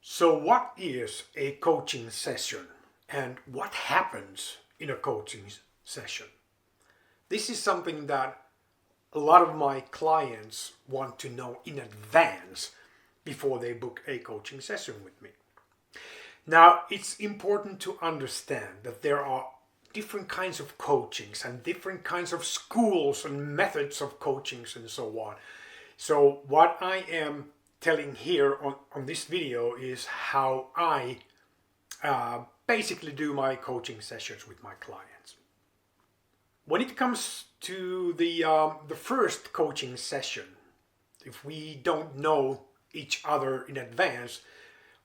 So what is a coaching session and what happens in a coaching session? This is something that a lot of my clients want to know in advance before they book a coaching session with me. Now, it's important to understand that there are different kinds of coachings and different kinds of schools and methods of coachings and so on. So what I am telling here on this video is how I basically do my coaching sessions with my clients. When it comes to the first coaching session, if we don't know each other in advance,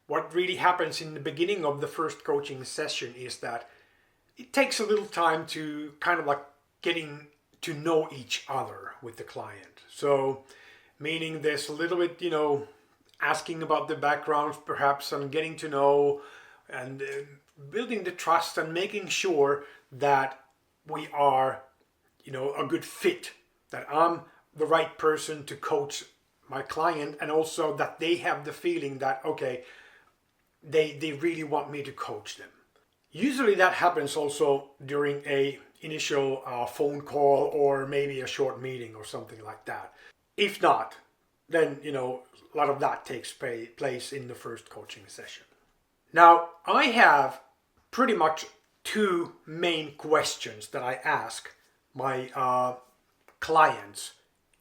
what really happens in the beginning of the first coaching session is that it takes a little time to kind of like getting to know each other with the client. So meaning there's a little bit, asking about the backgrounds perhaps and getting to know and building the trust and making sure that we are, a good fit, that I'm the right person to coach my client, and also that they have the feeling that, okay, they really want me to coach them. Usually that happens also during a initial phone call or maybe a short meeting or something like that. If not, then a lot of that takes place in the first coaching session. Now, I have pretty much two main questions that I ask my clients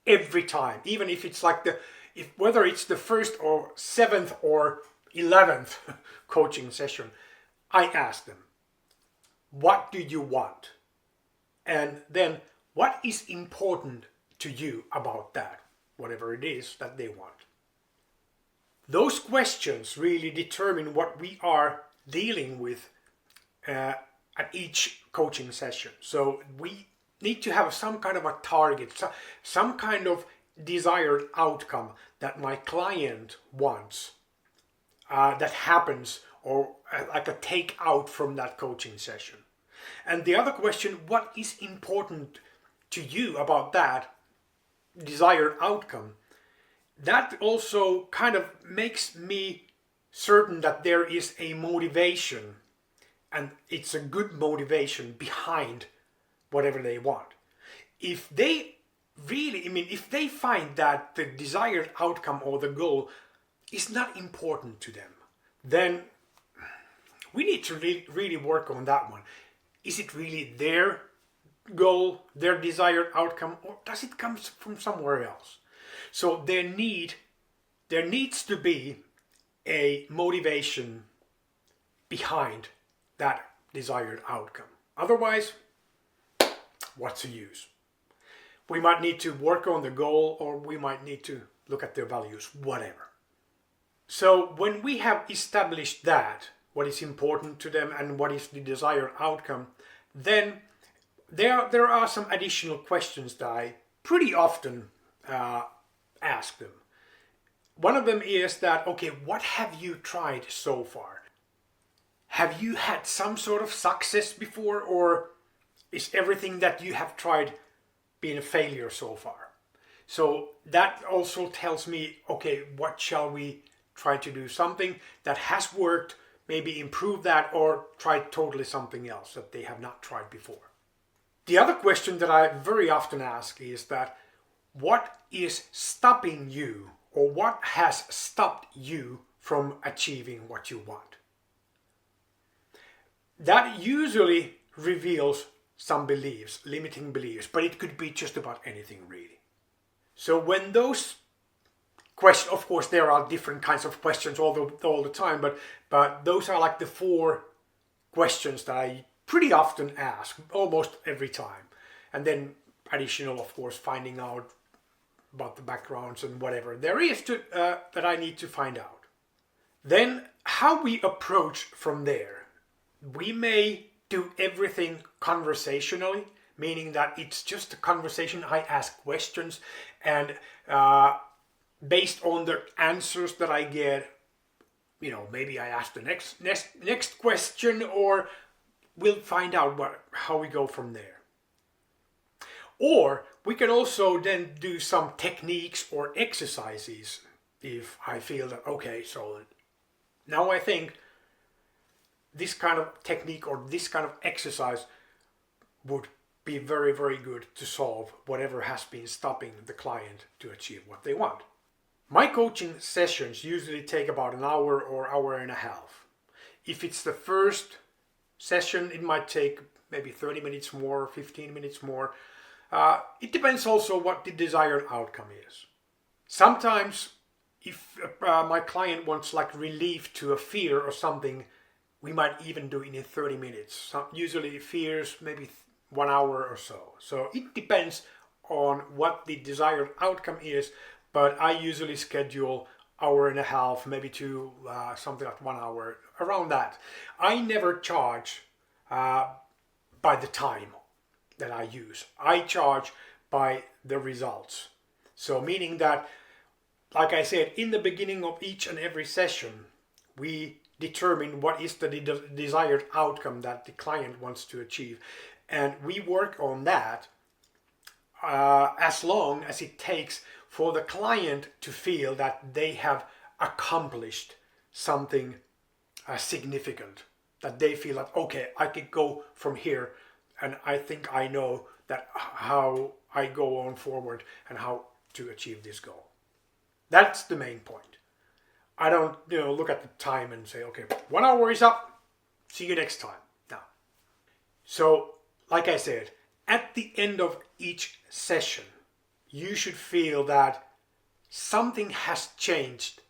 every time, even if it's like whether it's the first or seventh or 11th coaching session. I ask them, what do you want? And then what is important to you about that, whatever it is that they want? Those questions really determine what we are dealing with at each coaching session. So we need to have some kind of a target, some kind of desired outcome that my client wants, that happens, or like a take out from that coaching session. And the other question, what is important to you about that desired outcome? That also kind of makes me certain that there is a motivation, and it's a good motivation behind whatever they want. If they if they find that the desired outcome or the goal is not important to them, then we need to really work on that one. Is it really their goal, their desired outcome, or does it come from somewhere else? So there needs to be a motivation behind that desired outcome. Otherwise, what's the use? We might need to work on the goal, or we might need to look at their values, whatever. So when we have established that, what is important to them and what is the desired outcome, then there are some additional questions that I pretty often ask them. One of them is that, okay, what have you tried so far? Have you had some sort of success before, or is everything that you have tried been a failure so far? So that also tells me, okay, what shall we try to do? Something that has worked, maybe improve that, or try totally something else that they have not tried before. The other question that I very often ask is that, what is stopping you, or what has stopped you from achieving what you want? That usually reveals some beliefs, limiting beliefs, but it could be just about anything really. So when those questions, of course there are different kinds of questions all the time, but those are like the four questions that I pretty often ask, almost every time. And then additional, of course, finding out about the backgrounds and whatever there is that I need to find out. Then how we approach from there. We may do everything conversationally, meaning that it's just a conversation. I ask questions, and based on the answers that I get, maybe I ask the next question, or we'll find out how we go from there. Or we can also then do some techniques or exercises if I feel that, okay, so Now I think this kind of technique or this kind of exercise would be very, very good to solve whatever has been stopping the client to achieve what they want. My coaching sessions usually take about an hour or hour and a half. If it's the first session, it might take maybe 30 minutes more, 15 minutes more. It depends also what the desired outcome is. Sometimes if my client wants like relief to a fear or something, we might even do it in 30 minutes. Usually fears maybe 1 hour or so. So it depends on what the desired outcome is, but I usually schedule hour and a half, maybe two, something like 1 hour, around that. I never charge by the time that I use. I charge by the results. So meaning that, like I said, in the beginning of each and every session, we determine what is the desired outcome that the client wants to achieve. And we work on that as long as it takes for the client to feel that they have accomplished something significant. That they feel that, okay, I could go from here and I think I know that how I go on forward and how to achieve this goal. That's the main point. I don't look at the time and say, okay, 1 hour is up, see you next time. No. So, like I said, at the end of each session, you should feel that something has changed,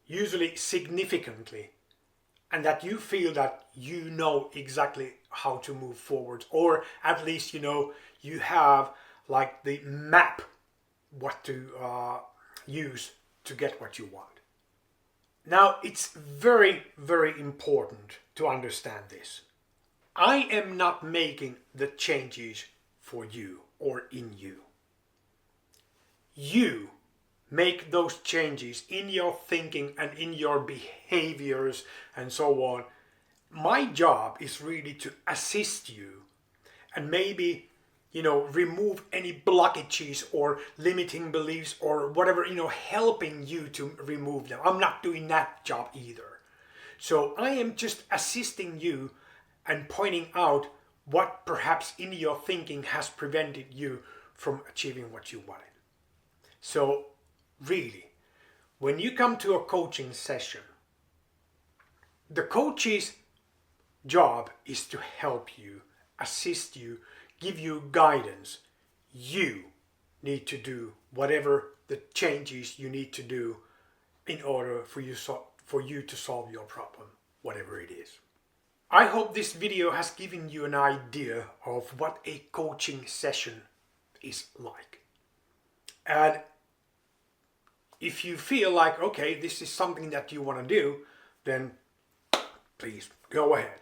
usually significantly, and that you feel that you know exactly how to move forward, or at least you have like the map what to use to get what you want. Now it's very, very important to understand this. I am not making the changes for you or in you. You make those changes in your thinking and in your behaviors and so on. My job is really to assist you and maybe remove any blockages or limiting beliefs or whatever, helping you to remove them. I'm not doing that job either. So I am just assisting you and pointing out what perhaps in your thinking has prevented you from achieving what you wanted. So really, when you come to a coaching session, the coach's job is to help you, assist you, give you guidance. You need to do whatever the changes you need to do in order for you to solve your problem, whatever it is. I hope this video has given you an idea of what a coaching session is like. And if you feel like, okay, this is something that you want to do, then please go ahead.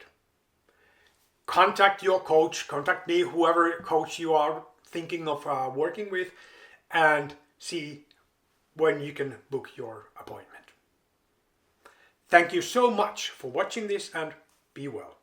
Contact your coach, contact me, whoever coach you are thinking of working with, and see when you can book your appointment. Thank you so much for watching this, and be well.